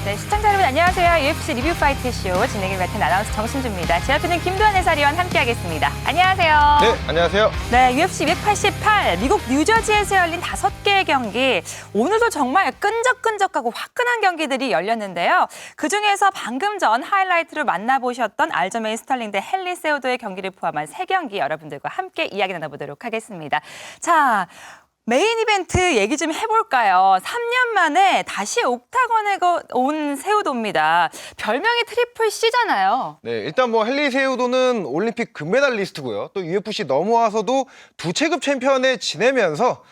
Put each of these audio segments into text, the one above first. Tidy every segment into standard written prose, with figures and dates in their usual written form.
네, 시청자 여러분 안녕하세요. UFC 리뷰 파이트쇼 진행을 맡은 아나운서 정신주입니다. 제 옆에는 김도환 해설위원 함께하겠습니다. 안녕하세요. 네, 안녕하세요. 네, UFC 288 미국 뉴저지에서 열린 5개의 경기. 오늘도 정말 끈적끈적하고 화끈한 경기들이 열렸는데요. 그중에서 방금 전 하이라이트로 만나보셨던 알저메인 스털링 대 헨리 세우도의 경기를 포함한 3경기 여러분들과 함께 이야기 나눠보도록 하겠습니다. 자, 메인 이벤트 얘기 좀 해볼까요? 3년 만에 다시 옥타곤에 온 세우도입니다. 별명이 트리플 C잖아요. 네, 일단 뭐 헨리 세우도는 올림픽 금메달리스트고요. 또 UFC 넘어와서도 두 체급 챔피언에 지내면서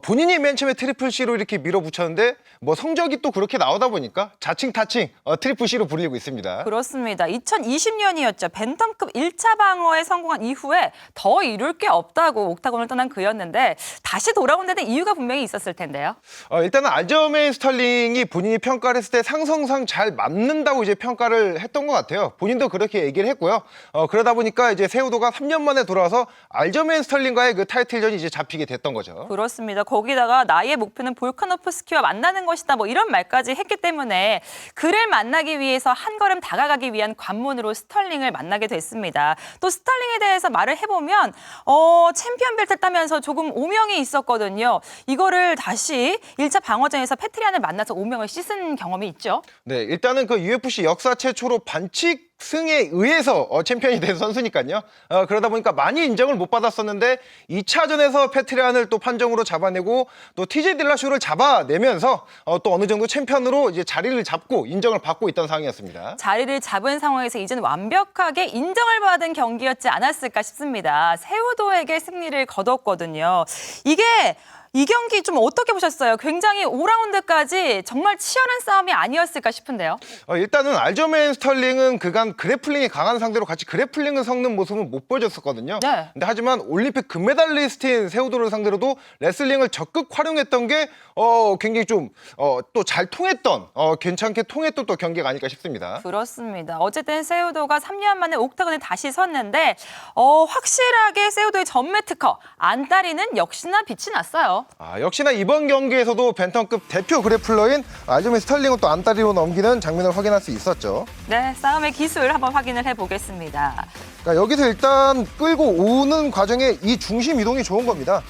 본인이 맨 처음에 트리플 C로 이렇게 밀어붙였는데 뭐 성적이 또 그렇게 나오다 보니까 자칭 타칭 트리플 C로 불리고 있습니다. 그렇습니다. 2020년이었죠. 벤텀급 1차 방어에 성공한 이후에 더 이룰 게 없다고 옥타곤을 떠난 그였는데 다시 돌아온 데는 이유가 분명히 있었을 텐데요. 일단은 알저메인 스털링이 본인이 평가를 했을 때 상성상 잘 맞는다고 이제 평가를 했던 것 같아요. 본인도 그렇게 얘기를 했고요. 그러다 보니까 이제 세우도가 3년 만에 돌아와서 알저메인 스털링과의 그 타이틀전이 이제 잡히게 됐던 거죠. 그렇습니다. 거기다가 나의 목표는 볼카노프스키와 만나는 것이다 뭐 이런 말까지 했기 때문에 그를 만나기 위해서 한 걸음 다가가기 위한 관문으로 스털링을 만나게 됐습니다. 또 스털링에 대해서 말을 해보면 챔피언 벨트를 따면서 조금 오명이 있었거든요. 이거를 다시 1차 방어전에서 페트리안을 만나서 오명을 씻은 경험이 있죠. 네, 일단은 그 UFC 역사 최초로 반칙 승에 의해서 챔피언이 된 선수니까요. 그러다 보니까 많이 인정을 못 받았었는데 2차전에서 페트리안을 또 판정으로 잡아내고 또 TJ 딜라쇼를 잡아내면서 또 어느 정도 챔피언으로 이제 자리를 잡고 인정을 받고 있던 상황이었습니다. 자리를 잡은 상황에서 이제는 완벽하게 인정을 받은 경기였지 않았을까 싶습니다. 세우도에게 승리를 거뒀거든요. 이 경기 좀 어떻게 보셨어요? 굉장히 5라운드까지 정말 치열한 싸움이 아니었을까 싶은데요. 일단은 알저메인 스털링은 그간 그래플링이 강한 상대로 같이 그래플링을 섞는 모습은 못 보여줬었거든요. 네. 근데 하지만 올림픽 금메달리스트인 세우도를 상대로도 레슬링을 적극 활용했던 게 굉장히 좀 또 잘 통했던 괜찮게 통했던 또 경기가 아닐까 싶습니다. 그렇습니다. 어쨌든 세우도가 3년 만에 옥타곤에 다시 섰는데 확실하게 세우도의 전매 특허 안따리는 역시나 빛이 났어요. 역시나 이번 경기에서도 벤텀급 대표 그래플러인 알저메인 스털링을 또 안다리로 넘기는 장면을 확인할 수 있었죠. 네, 싸움의 기술 한번 확인을 해보겠습니다. 그러니까 여기서 일단 끌고 오는 과정에 이 중심 이동이 좋은 겁니다.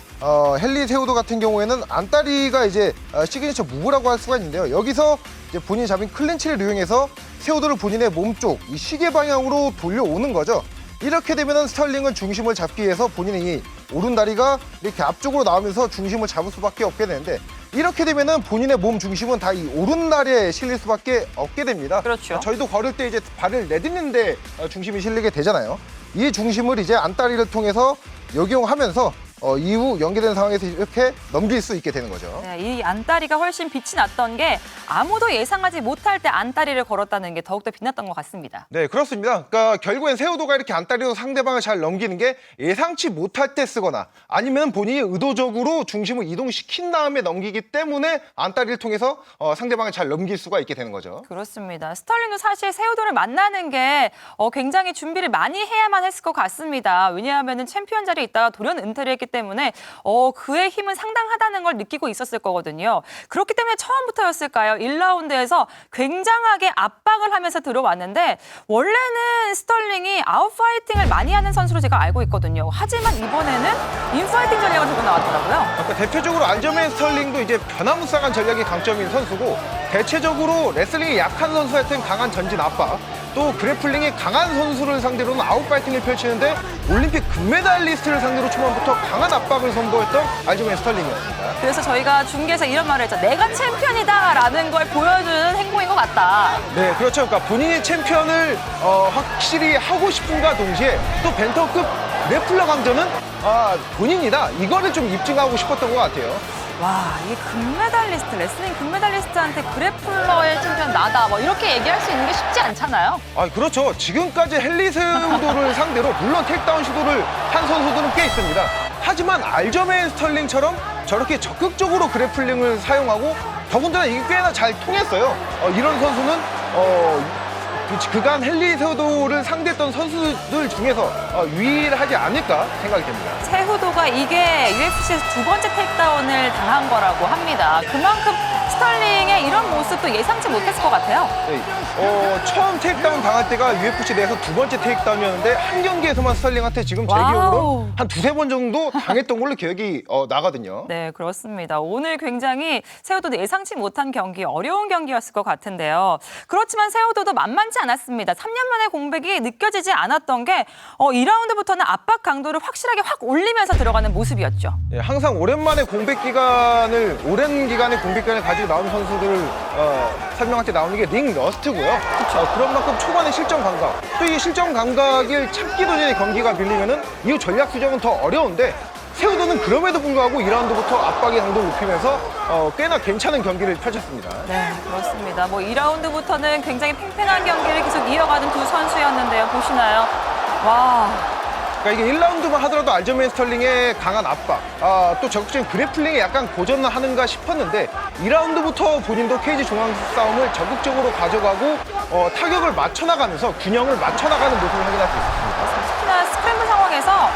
헨리 세우도 같은 경우에는 안다리가 이제 시그니처 무브라고 할 수가 있는데요. 여기서 이제 본인이 잡은 클린치를 이용해서 세우도를 본인의 몸쪽 이 시계 방향으로 돌려오는 거죠. 이렇게 되면은 스털링은 중심을 잡기 위해서 본인의 이 오른다리가 이렇게 앞쪽으로 나오면서 중심을 잡을 수밖에 없게 되는데 이렇게 되면은 본인의 몸 중심은 다 이 오른다리에 실릴 수밖에 없게 됩니다. 그렇죠. 저희도 걸을 때 이제 발을 내딛는데 중심이 실리게 되잖아요. 이 중심을 이제 안다리를 통해서 역용하면서 이후 연계된 상황에서 이렇게 넘길 수 있게 되는 거죠. 네, 이 안다리가 훨씬 빛이 났던 게 아무도 예상하지 못할 때 안다리를 걸었다는 게 더욱더 빛났던 것 같습니다. 네, 그렇습니다. 그러니까 결국엔 세우도가 이렇게 안다리로 상대방을 잘 넘기는 게 예상치 못할 때 쓰거나 아니면 본인이 의도적으로 중심을 이동시킨 다음에 넘기기 때문에 안다리를 통해서 상대방을 잘 넘길 수가 있게 되는 거죠. 그렇습니다. 스털링도 사실 세우도를 만나는 게 굉장히 준비를 많이 해야만 했을 것 같습니다. 왜냐하면 챔피언 자리에 있다가 돌연 은퇴를 했기 때문에 그의 힘은 상당하다는 걸 느끼고 있었을 거거든요. 그렇기 때문에 처음부터였을까요? 1라운드에서 굉장하게 압박을 하면서 들어왔는데 원래는 스털링이 아웃파이팅을 많이 하는 선수로 제가 알고 있거든요. 하지만 이번에는 인파이팅 전략을 들고 나왔더라고요. 그러니까 대표적으로 알저메인 스털링도 이제 변화무쌍한 전략이 강점인 선수고 대체적으로 레슬링이 약한 선수한테는 강한 전진 압박 또 그래플링이 강한 선수를 상대로는 아웃파이팅을 펼치는데 올림픽 금메달리스트를 상대로 초반부터 강한 압박을 선보였던 알저메인 스털링이었습니다. 그래서 저희가 중계에서 이런 말을 했죠. 내가 챔피언이다라는 걸 보여주는 행보인 것 같다. 네, 그렇죠. 그러니까 본인이 챔피언을 확실히 하고 싶은가 동시에 또 벤터급 그래플러 강전은 본인이다. 이거를 좀 입증하고 싶었던 것 같아요. 와, 이 금메달리스트, 레슬링 금메달리스트한테 그래플러의 챔피언 나다. 뭐 이렇게 얘기할 수 있는 게 쉽지 않잖아요. 그렇죠. 지금까지 헨리 세우도를 상대로 물론 테이크다운 시도를 한 선수들은 꽤 있습니다. 하지만 알저메인 스털링처럼 저렇게 적극적으로 그래플링을 사용하고 더군다나 이게 꽤나 잘 통했어요. 이런 선수는 그간 헨리 세우도를 상대했던 선수들 중에서 유일하지 않을까 생각이 됩니다. 세후도가 이게 UFC에서 두 번째 테이크다운을 당한 거라고 합니다. 그만큼 스털링의 이런 모습도 예상치 못했을 것 같아요. 네, 처음 테이크다운 당할 때가 UFC 내에서 두 번째 테이크다운이었는데 한 경기에서만 스털링한테 지금 제 와우. 기억으로 한 두세 번 정도 당했던 걸로 기억이 나거든요. 네, 그렇습니다. 오늘 굉장히 세우도도 예상치 못한 경기, 어려운 경기였을 것 같은데요. 그렇지만 세우도도 만만치 않았습니다. 3년 만에 공백이 느껴지지 않았던 게 2라운드부터는 압박 강도를 확실하게 확 올리면서 들어가는 모습이었죠. 예, 항상 오랜 기간의 공백 기간을 가지고 나온 선수들을 설명할 때 나오는 게 링 러스트고요. 그런 만큼 초반의 실전 감각, 또 이 실전 감각을 참기도 전에 경기가 밀리면은 이후 전략 수정은 더 어려운데 세우도는 그럼에도 불구하고 2라운드부터 압박의 강도를 높이면서 꽤나 괜찮은 경기를 펼쳤습니다. 네, 그렇습니다. 2라운드부터는 굉장히 팽팽한 경기를 계속 이어가는 두 선수였는데요. 보시나요? 와. 그러니까 이게 1라운드만 하더라도 알저메인 스털링의 강한 압박, 또 적극적인 그래플링에 약간 고전을 하는가 싶었는데 2라운드부터 본인도 케이지 중앙 싸움을 적극적으로 가져가고 타격을 맞춰나가면서 균형을 맞춰나가는 모습을 확인할 수 있었습니다. 특히나 스크램블 상황에서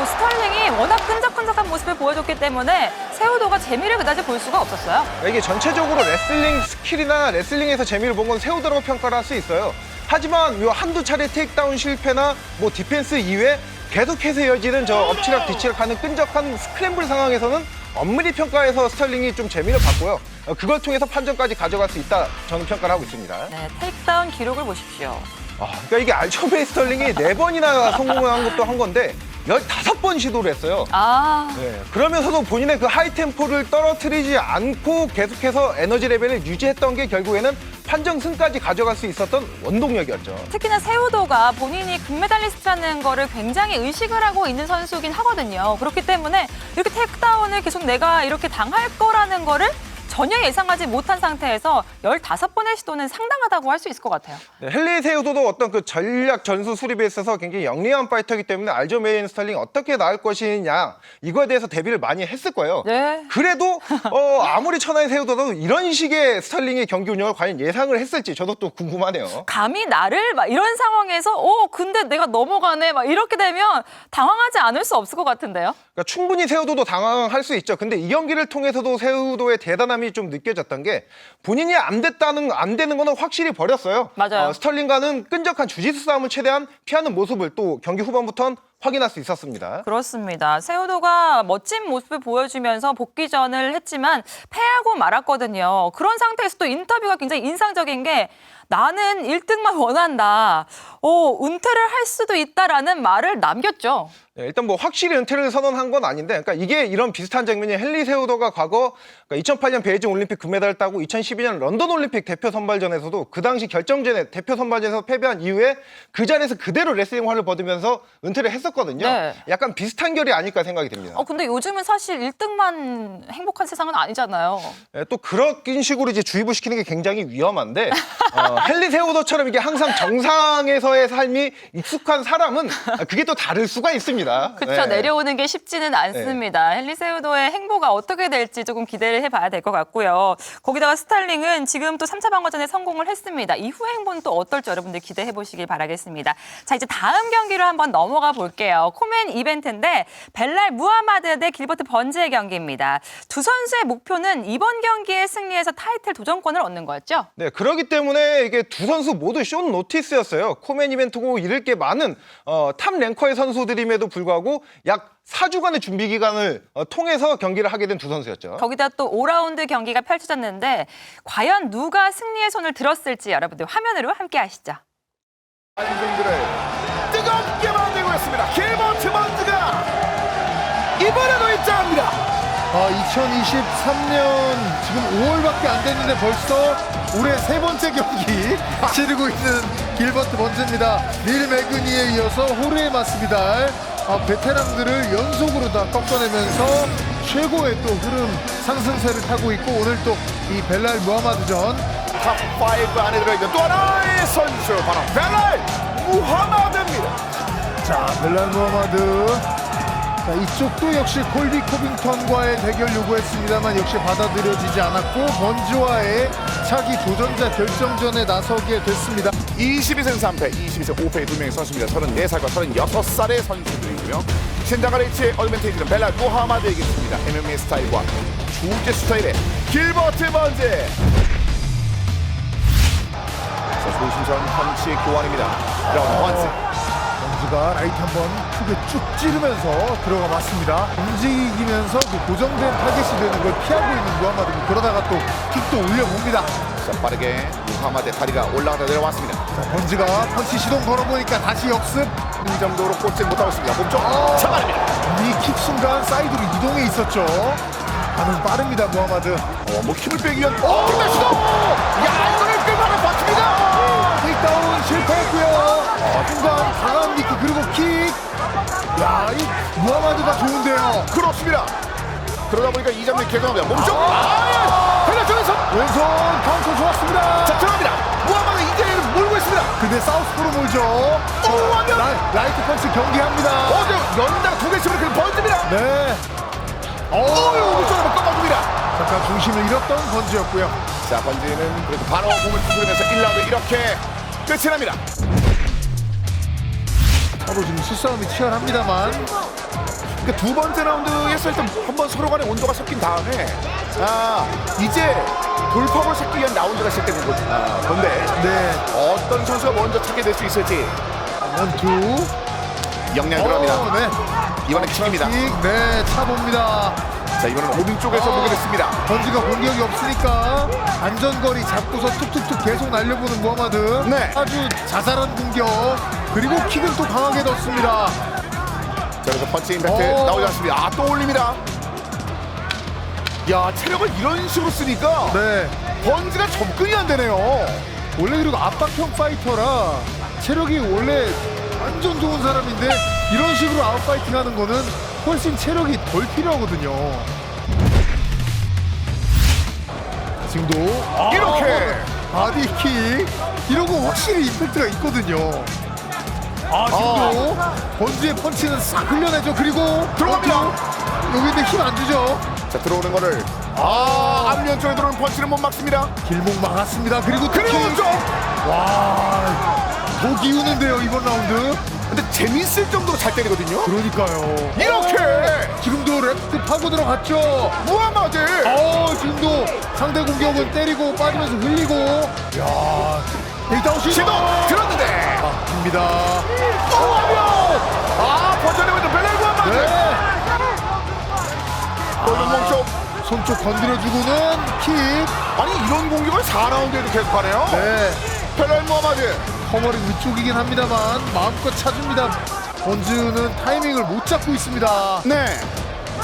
스털링이 워낙 끈적끈적한 모습을 보여줬기 때문에 세우도가 재미를 그다지 볼 수가 없었어요. 이게 전체적으로 레슬링 스킬이나 레슬링에서 재미를 본 건 세우도라고 평가를 할 수 있어요. 하지만 요 한두 차례 테이크다운 실패나 디펜스 이외에 계속해서 이어지는 엎치락 뒤치락하는 끈적한 스크램블 상황에서는 엄밀히 평가해서 스털링이 좀 재미를 봤고요. 그걸 통해서 판정까지 가져갈 수 있다 저는 평가를 하고 있습니다. 네, 테이크다운 기록을 보십시오. 그러니까 이게 알저메인 스털링이 4번이나 성공을 한 것도 한 건데 15번 시도를 했어요. 네, 그러면서도 본인의 그 하이템포를 떨어뜨리지 않고 계속해서 에너지 레벨을 유지했던 게 결국에는 판정승까지 가져갈 수 있었던 원동력이었죠. 특히나 세우도가 본인이 금메달리스트라는 거를 굉장히 의식을 하고 있는 선수긴 하거든요. 그렇기 때문에 이렇게 테이크다운을 계속 내가 이렇게 당할 거라는 거를 전혀 예상하지 못한 상태에서 15번의 시도는 상당하다고 할 수 있을 것 같아요. 네, 헨리 세우도도 어떤 그 전략 전술 수립에 있어서 굉장히 영리한 파이터이기 때문에 알저메인 스털링이 어떻게 나을 것이냐 이거에 대해서 대비를 많이 했을 거예요. 네. 그래도 아무리 천하의 세우도도 이런 식의 스털링의 경기 운영을 과연 예상을 했을지 저도 또 궁금하네요. 감히 나를 이런 상황에서 근데 내가 넘어가네 이렇게 되면 당황하지 않을 수 없을 것 같은데요. 그러니까 충분히 세우도도 당황할 수 있죠. 근데 이 경기를 통해서도 세우도의 대단함이 좀 느껴졌던 게 본인이 안 되는 거는 확실히 버렸어요. 맞아요. 스털링과는 끈적한 주짓수 싸움을 최대한 피하는 모습을 또 경기 후반부터는 확인할 수 있었습니다. 그렇습니다. 세우도가 멋진 모습을 보여주면서 복귀전을 했지만 패하고 말았거든요. 그런 상태에서 또 인터뷰가 굉장히 인상적인 게 나는 1등만 원한다. 은퇴를 할 수도 있다라는 말을 남겼죠. 네, 일단 확실히 은퇴를 선언한 건 아닌데, 그러니까 이게 이런 비슷한 장면이 헨리 세우도가 과거 2008년 베이징 올림픽 금메달을 따고 2012년 런던 올림픽 대표 선발전에서도 그 당시 결정전에 대표 선발전에서 패배한 이후에 그 자리에서 그대로 레슬링화를 벗으면서 은퇴를 했었거든요. 네. 약간 비슷한 결이 아닐까 생각이 듭니다. 근데 요즘은 사실 1등만 행복한 세상은 아니잖아요. 네, 또 그런 식으로 이제 주입을 시키는 게 굉장히 위험한데 헨리 세우도처럼 이게 항상 정상에서의 삶이 익숙한 사람은 그게 또 다를 수가 있습니다. 그렇죠. 네. 내려오는 게 쉽지는 않습니다. 헨리 세우도의 행보가 어떻게 될지 조금 기대를 해봐야 될 것 같고요. 거기다가 스털링은 지금 또 3차 방어전에 성공을 했습니다. 이후 행보는 또 어떨지 여러분들 기대해 보시길 바라겠습니다. 자, 이제 다음 경기로 한번 넘어가 볼게요. 코멘 이벤트인데 벨랄 무하마드 대 길버트 번즈의 경기입니다. 두 선수의 목표는 이번 경기에 승리해서 타이틀 도전권을 얻는 거였죠? 네, 그렇기 때문에 이게 두 선수 모두 숏 노티스였어요. 코멘 이벤트고 잃을 게 많은 탑 랭커의 선수들임에도 불구하고 약 4주간의 준비 기간을 통해서 경기를 하게 된 두 선수였죠. 거기다 또 5라운드 경기가 펼쳐졌는데 과연 누가 승리의 손을 들었을지 여러분들 화면으로 함께 하시죠. 관중들을 뜨겁게 만들고 있습니다. 길버트 번즈가 이번에도 입장합니다. 2023년 지금 5월밖에 안 됐는데 벌써 올해 세 번째 경기 치르고 있는 길버트 번즈입니다. 닐 매그니에 이어서 호르헤 마스비달 베테랑들을 연속으로 다 꺾어내면서 최고의 또 흐름 상승세를 타고 있고 오늘 또 이 벨랄 무하마드전 탑5 안에 들어있는 또 하나의 선수 바로 벨랄 무하마드입니다. 자 벨랄 무하마드 자, 이쪽도 역시 콜비 코빙턴과의 대결 요구했습니다만 역시 받아들여지지 않았고 번즈와의 차기 도전자 결정전에 나서게 됐습니다. 22승 3패, 22승 5패의 두 명의 선수입니다. 34살과 36살의 선수들이고요. 신장과 레이치의 어드밴티지는 벨라 무하마드에게 있습니다. MMA 스타일과 중재 스타일의 길버트 번즈. 자, 조심스러운 펀치 교환입니다. 그럼 번즈. 번즈가 라이트 한번 크게 쭉 찌르면서 들어가 맞습니다. 움직이면서 그 고정된 타겟이 되는 걸 피하고 있는 무하마드고 그러다가 또 킥도 올려봅니다. 자, 빠르게 무하마드의 다리가 올라가다 내려왔습니다. 자, 번즈가 펀치 시동 걸어보니까 다시 역습. 이 정도로 꽂지 못하고 있습니다. 몸쪽 잡아냅니다. 이 킥 순간 사이드로 이동해 있었죠. 반응 빠릅니다 무하마드. 뭐 힘을 빼기 위한 힘의 시도! 야, 이거를 끌만을 버팁니다! 테이크다운 실패했고요. 순간 강한 니킥 그리고 킥. 야, 이 무하마드가 좋은데요. 그렇습니다. 그러다 보니까 이 장면이 계속합니다. 몸쪽! 헬라전에서 왼손 카운터 좋았습니다. 자, 들어갑니다. 무하마드 이제는 몰고 있습니다. 근데 사우스포로 몰죠. 하면 라이트 펀치 경기합니다. 연장 두 개씩으로 그 번집니다. 네. 오른쪽으로 꺾어줍니다. 잠깐 중심을 잃었던 번지였고요. 자, 번지는 그래도 바로 몸을 두드리면서 1라운드 이렇게 끝이 납니다. 서로 지금 수싸움이 치열합니다만 그러니까 두 번째 라운드에서 일단 한번 서로 간의 온도가 섞인 다음에 이제 돌파를 섞기 위한 라운드가 시작되는 건데 네. 어떤 선수가 먼저 찾게 될 수 있을지 원투. 역량 들어갑니다. 네. 이번엔 킥입니다. 킥. 네, 차봅니다. 자, 이번엔 오른쪽에서 보게 됐습니다. 번지가 공격이 없으니까 안전거리 잡고서 툭툭툭 계속 날려보는 무하마드. 네. 아주 자살한 공격. 그리고 킥은 또 강하게 넣습니다. 자, 그래서 펀치 임팩트 오. 나오지 않습니다. 또 올립니다. 야, 체력을 이런 식으로 쓰니까 네. 번지가 접근이 안 되네요. 원래 그리고 압박형 파이터라 체력이 원래 완전 좋은 사람인데 이런 식으로 아웃파이팅 하는 거는 훨씬 체력이 덜 필요하거든요. 지금도 이렇게 바디킥 이런 거 확실히 임팩트가 있거든요. 지금도 번지의 펀치는 싹 흘려내죠. 그리고 들어갑니다. 여기인데 힘 안 주죠. 자, 들어오는 거를 앞면 쪽에 들어오는 펀치는 못 막습니다. 길목 막았습니다. 그리고 그리고 킥. 오른쪽. 더 기우는데요 이번 라운드. 근데 재밌을 정도로 잘 때리거든요. 그러니까요. 이렇게 지금도 레프트 파고 들어갔죠. 무하마드. 지금도 상대 공격은 때리고 빠지면서 흘리고. 야, 테이크다운 시도. 시도 들었는데 막힙니다. 버텨내고 있는 벨라 무하마드. 네. 골든 몸쪽. 손쪽 건드려주고는 킥. 아니, 이런 공격을 4라운드에도 계속하네요. 네. 벨라 무하마드. 커버링 위쪽이긴 합니다만 마음껏 차줍니다. 번즈는 타이밍을 못 잡고 있습니다. 네.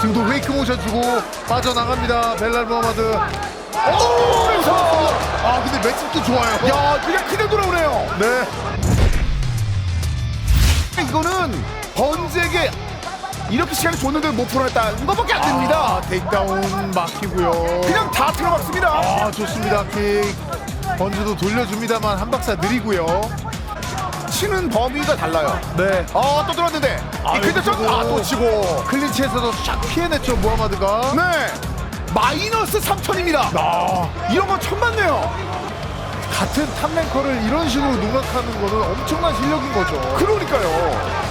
지금도 웨이크 모션 주고 빠져나갑니다. 벨랄 무하마드. 그래서 근데 매칭도 좋아요. 야, 그냥 그냥 돌아오네요. 네. 이거는 번즈에게 이렇게 시간을 줬는데 못 풀어냈다. 이거밖에 안 됩니다. 테이크다운 막히고요. 그냥 다 틀어막습니다. 좋습니다. 킥. 번즈도 돌려줍니다만 한 박자 느리고요. 치는 범위가 달라요. 네. 또 들었는데 이 근데 또 치고. 클린치에서도 샥 피해냈죠 무하마드가. 네. 마이너스 3천입니다. 이런 건 처음 봤네요. 같은 탑랭커를 이런 식으로 농락하는 거는 엄청난 실력인 거죠. 그러니까요.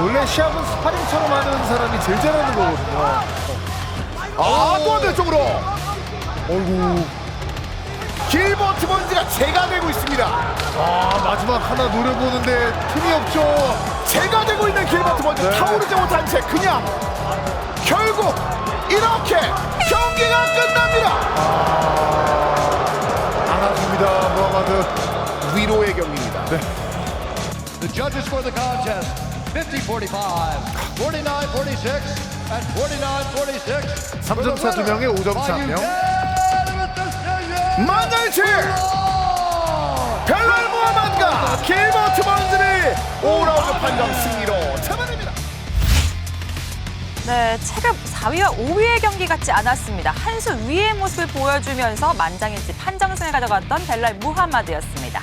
원래 시합은 스파링처럼 하는 사람이 제일 잘하는 거거든요. 또 반대쪽으로. 어이구. 길버트 번지가 제가 되고 있습니다. 마지막 하나 노려보는데 틈이 없죠. 제가 되고 있는 길버트 번지. 네. 타오르지 못한 채 그냥 결국 이렇게 경기가 끝납니다. 안아줍니다 무하마드. 위로의 경기입니다. The judges for the contest, 50-45, 49-46, and 49-46. 3점 차 2명에 5점 차 1명. 만날치 벨랄 무하마드가 길버트 번지를 5라운드 판정 승리로 잡아냅니다. 네, 체급 4위와 5위의 경기 같지 않았습니다. 한 수 위의 모습을 보여주면서 만장일치 판정승을 가져갔던 벨랄 무하마드였습니다.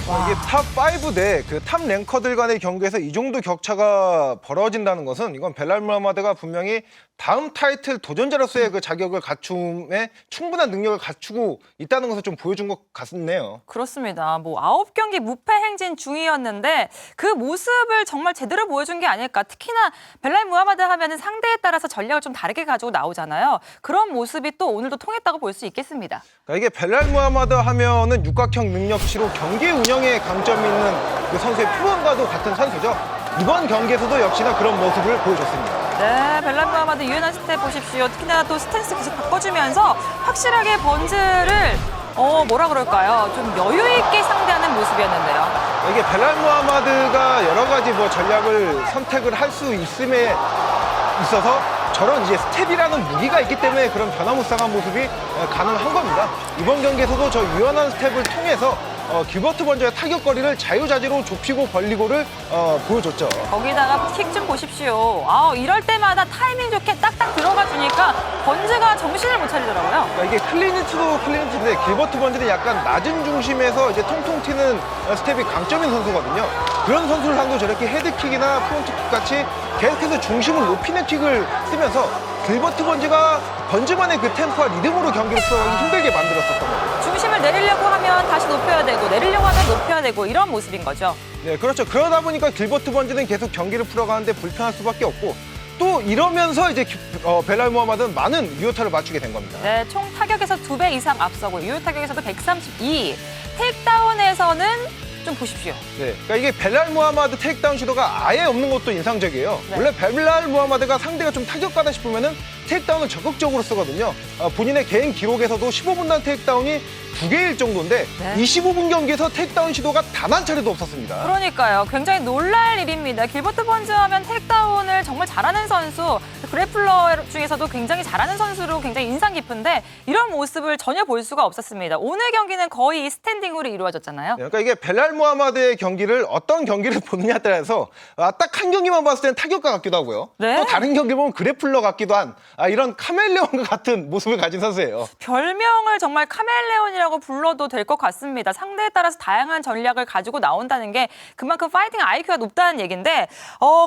이게 탑5 대 그 탑 랭커들 간의 경기에서 이 정도 격차가 벌어진다는 것은 이건 벨랄 무하마드가 분명히 다음 타이틀 도전자로서의 그 자격을 갖춤에 충분한 능력을 갖추고 있다는 것을 좀 보여준 것 같네요. 그렇습니다. 뭐 9경기 무패 행진 중이었는데 그 모습을 정말 제대로 보여준 게 아닐까. 특히나 벨랄 무하마드 하면은 상대에 따라서 전략을 좀 다르게 가지고 나오잖아요. 그런 모습이 또 오늘도 통했다고 볼 수 있겠습니다. 그러니까 이게 벨랄 무하마드 하면은 육각형 능력치로 경기 운영에 강점이 있는 그 선수의 프로원과도 같은 선수죠. 이번 경기에서도 역시나 그런 모습을 보여줬습니다. 네, 벨랄 무하마드 유연한 스텝 보십시오. 특히나 또 스탠스 계속 바꿔주면서 확실하게 번즈를 뭐라 그럴까요? 좀 여유 있게 상대하는 모습이었는데요. 이게 벨랄 무하마드가 여러 가지 뭐 전략을 선택을 할 수 있음에 있어서 저런 이제 스텝이라는 무기가 있기 때문에 그런 변화무쌍한 모습이 가능한 겁니다. 이번 경기에서도 저 유연한 스텝을 통해서 길버트 번즈의 타격거리를 자유자재로 좁히고 벌리고를 보여줬죠. 거기다가 킥 좀 보십시오. 이럴 때마다 타이밍 좋게 딱딱 들어가 주니까 번즈가 정신을 못 차리더라고요. 그러니까 이게 클리니트도 클리니트인데 길버트 번즈는 약간 낮은 중심에서 이제 통통 튀는 스텝이 강점인 선수거든요. 그런 선수를 상대로 저렇게 헤드킥이나 프론트킥 같이 계속해서 중심을 높이는 킥을 쓰면서 길버트 번즈만의 그 템포와 리듬으로 경기를 풀어가기 힘들게 만들었었던 거예요. 중심을 내리려고 하면 다시 높여야 되고 내리려고 하면 높여야 되고 이런 모습인 거죠. 네, 그렇죠. 그러다 보니까 길버트 번즈는 계속 경기를 풀어가는데 불편할 수밖에 없고 또 이러면서 이제 벨랄 무하마드는 많은 유효타를 맞추게 된 겁니다. 네, 총 타격에서 2배 이상 앞서고 유효 타격에서도 132. 테이크다운에서는 좀 보십시오. 네, 그러니까 이게 벨랄 무하마드 테이크다운 시도가 아예 없는 것도 인상적이에요. 네. 원래 벨랄 무하마드가 상대가 좀 타격가다 싶으면은 테이크다운을 적극적으로 쓰거든요. 본인의 개인 기록에서도 15분 단 테이크다운이 2개일 정도인데 네. 25분 경기에서 테이크다운 시도가 단 한 차례도 없었습니다. 그러니까요. 굉장히 놀랄 일입니다. 길버트 번즈 하면 테이크다운을 정말 잘하는 선수, 그래플러 중에서도 굉장히 잘하는 선수로 굉장히 인상 깊은데 이런 모습을 전혀 볼 수가 없었습니다. 오늘 경기는 거의 스탠딩으로 이루어졌잖아요. 네, 그러니까 이게 벨랄 무하마드의 경기를 어떤 경기를 보느냐에 따라서 딱 한 경기만 봤을 때는 타격가 같기도 하고요. 네. 또 다른 경기 보면 그래플러 같기도 한 이런 카멜레온과 같은 모습을 가진 선수예요. 별명을 정말 카멜레온이라고 불러도 될 것 같습니다. 상대에 따라서 다양한 전략을 가지고 나온다는 게 그만큼 파이팅 IQ가 높다는 얘기인데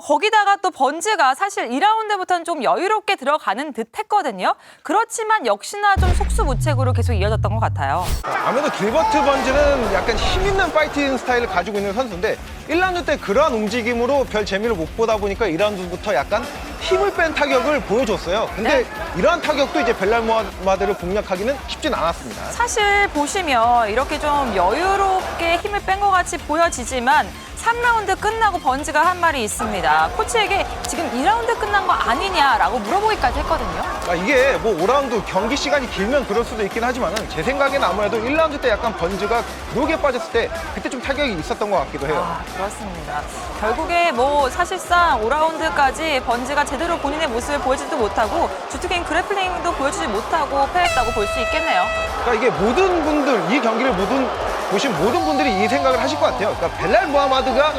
거기다가 또 번즈가 사실 2라운드부터는 좀 여유롭게 들어가는 듯 했거든요. 그렇지만 역시나 좀 속수무책으로 계속 이어졌던 것 같아요. 아무래도 길버트 번즈는 약간 힘있는 파이팅 스타일을 가지고 있는 선수인데 1라운드 때 그러한 움직임으로 별 재미를 못 보다 보니까 2라운드부터 약간 힘을 뺀 타격을 보여줬어요. 근데 이러한 타격도 이제 벨랄 무하마드를 공략하기는 쉽진 않았습니다. 사실 보시면 이렇게 좀 여유롭게 힘을 뺀 것 같이 보여지지만 3라운드 끝나고 번즈가 한 말이 있습니다. 코치에게 지금 2라운드 끝난 거 아니냐라고 물어보기까지 했거든요. 이게 뭐 5라운드 경기 시간이 길면 그럴 수도 있긴 하지만은 제 생각에는 아무래도 1라운드 때 약간 번즈가 그로게 빠졌을 때 그때 좀 타격이 있었던 것 같기도 해요. 그렇습니다. 결국에 뭐 사실상 5라운드까지 번즈가 제대로 본인의 모습을 보여주지도 못하고 주특기인 그래플링도 보여주지 못하고 패했다고 볼 수 있겠네요. 그러니까 이게 모든 분들, 이 경기를 보신 모든 분들이 이 생각을 하실 것 같아요. 그러니까 벨랄 무하마드가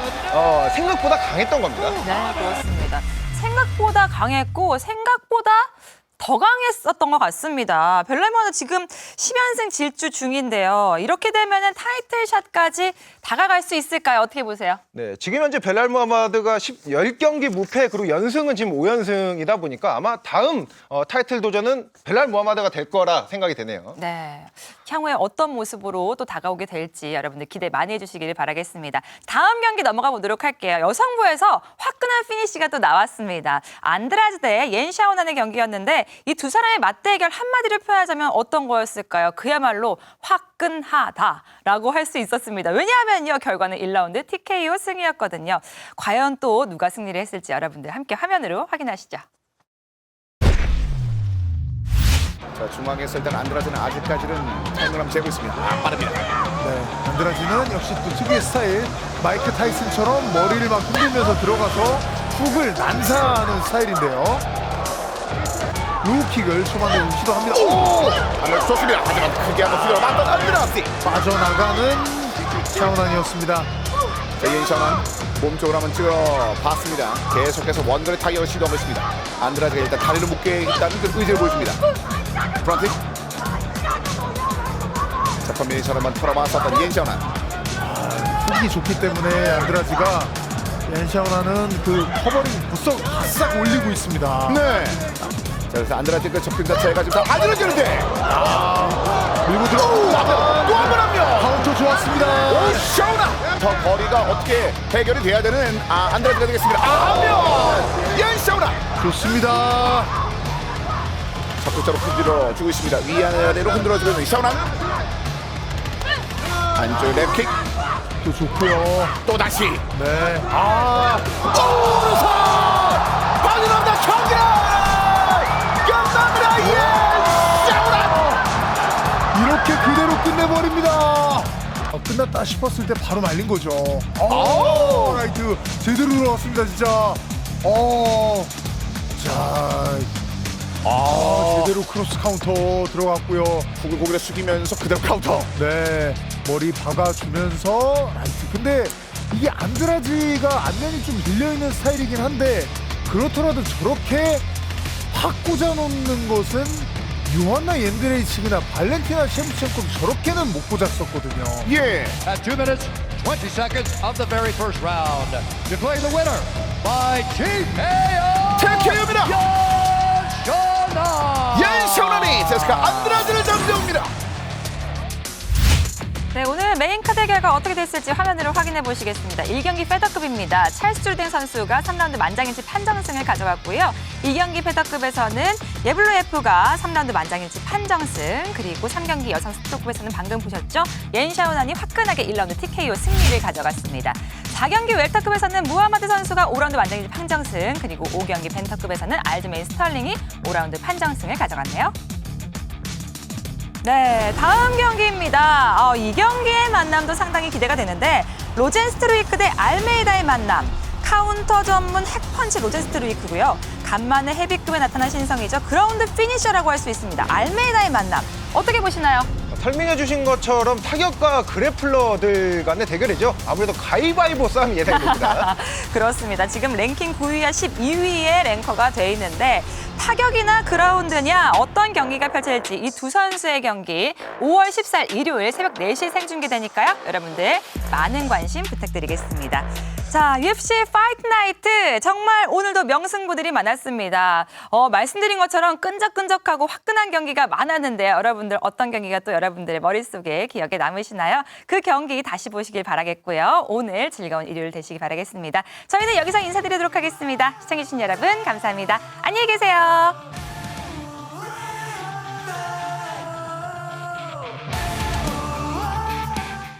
생각보다 강했던 겁니다. 네, 그렇습니다. 생각보다 강했고 생각보다 더 강했었던 것 같습니다. 벨랄 무하마드 지금 10연승 질주 중인데요. 이렇게 되면 타이틀샷까지 다가갈 수 있을까요? 어떻게 보세요? 네, 지금 현재 벨랄 무하마드가 10경기 무패 그리고 연승은 지금 5연승이다 보니까 아마 다음 타이틀 도전은 벨랄 무하마드가 될 거라 생각이 되네요. 네, 향후에 어떤 모습으로 또 다가오게 될지 여러분들 기대 많이 해주시기를 바라겠습니다. 다음 경기 넘어가 보도록 할게요. 여성부에서 화끈한 피니시가 또 나왔습니다. 안드라즈 대 옌샤오난의 경기였는데 이 두 사람의 맞대결 한마디로 표현하자면 어떤 거였을까요? 그야말로 화끈하다라고 할 수 있었습니다. 왜냐하면요, 결과는 1라운드 TKO 승이었거든요. 과연 또 누가 승리를 했을지 여러분들 함께 화면으로 확인하시죠. 자, 중앙에서 일단 안드라즈는 아직까지는 타임을 재고 있습니다. 빠릅니다. 네, 안드라지는 역시 또 특유의 스타일 마이크 타이슨처럼 머리를 막 흔들면서 들어가서 훅을 난사하는 스타일인데요. 루킥을 초반에 시도합니다. 오! 안드라즈 좋습니다. 하지만 크게 한번 휘둘러 맞던 안드라즈. 빠져나가는 샤오난이었습니다. 자, 옌샤오난 몸쪽으로 한번 찍어봤습니다. 계속해서 원거리 타격을 시도하고 있습니다. 안드라즈가 일단 다리를 묶게 있다는 그 의지를 보여줍니다. 프런틱. 자, 컨비네이션 한번 털어봤었던 옌샤오난. 하기 좋기 때문에 안드라지가 옌샤오나는 그 커버링 구석 바싹 올리고 있습니다. 네. 자, 그래서 안드라지 그 접근 자체가 지금 다 안드라지는데 밀고 들어 또 한 번 합니다. 카운터 좋았습니다. 오, 샤오나! 더 거리가 어떻게 해결이 돼야 되는 안드라지가 되겠습니다. 하면 옌샤오나! 좋습니다. 적극적으로 흔들어주고 있습니다. 위아래로 흔들어주고 있는 샤오나. 안쪽 랩킥. 또 좋고요. 또 다시. 네. 오른손! 빠져나온다 경기! 끝납니다. 옌샤오나! 이렇게 그대로 끝내버립니다. 끝났다 싶었을 때 바로 말린 거죠. 라이트 제대로 들어왔습니다, 진짜. 자, 제대로 크로스 카운터 들어갔고요. 고개를 숙이면서 그대로 카운터. 네, 머리 박아주면서 라이트. 근데 이게 안드라지가 안면이 좀 밀려있는 스타일이긴 한데 그렇더라도 저렇게 확 꽂아놓는 것은 요한나 옌드레이치나 발렌티나 셰프첸코도 저렇게는 못 꽂았었거든요. 예. At 2 minutes, 20 seconds of the very first round. Declaring the winner by TKO. TKO입니다. 옌샤오나. 옌샤오나니 제스카 안드라지를 잡아옵니다. 네, 오늘 메인 카드 결과 어떻게 됐을지 화면으로 확인해 보시겠습니다. 1경기 페더급입니다. 찰스 줄딩 선수가 3라운드 만장일치 판정승을 가져갔고요. 2경기 페더급에서는 예블로예프가 3라운드 만장일치 판정승, 그리고 3경기 여성 스토급에서는 방금 보셨죠? 옌샤오난이 화끈하게 1라운드 TKO 승리를 가져갔습니다. 4경기 웰터급에서는 무하마드 선수가 5라운드 만장일치 판정승, 그리고 5경기 벤터급에서는 알드메인 스털링이 5라운드 판정승을 가져갔네요. 네, 다음 경기입니다. 이 경기의 만남도 상당히 기대가 되는데 로젠스트루이크 대 알메이다의 만남. 카운터 전문 핵펀치 로젠스트루이크고요. 간만에 헤비급에 나타난 신성이죠. 그라운드 피니셔라고 할 수 있습니다. 알메이다의 만남. 어떻게 보시나요? 설명해 주신 것처럼 타격과 그래플러들 간의 대결이죠. 아무래도 가위바위보 싸움이 예상됩니다. 그렇습니다. 지금 랭킹 9위와 12위의 랭커가 돼 있는데 타격이나 그라운드냐 어떤 경기가 펼쳐질지 이 두 선수의 경기 5월 14일 일요일 새벽 4시에 생중계되니까요. 여러분들 많은 관심 부탁드리겠습니다. 자, UFC 파이트 나이트 정말 오늘도 명승부들이 많았습니다. 말씀드린 것처럼 끈적끈적하고 화끈한 경기가 많았는데요. 여러분들 어떤 경기가 또 여러분들의 머릿속에 기억에 남으시나요? 그 경기 다시 보시길 바라겠고요. 오늘 즐거운 일요일 되시기 바라겠습니다. 저희는 여기서 인사드리도록 하겠습니다. 시청해주신 여러분 감사합니다. 안녕히 계세요.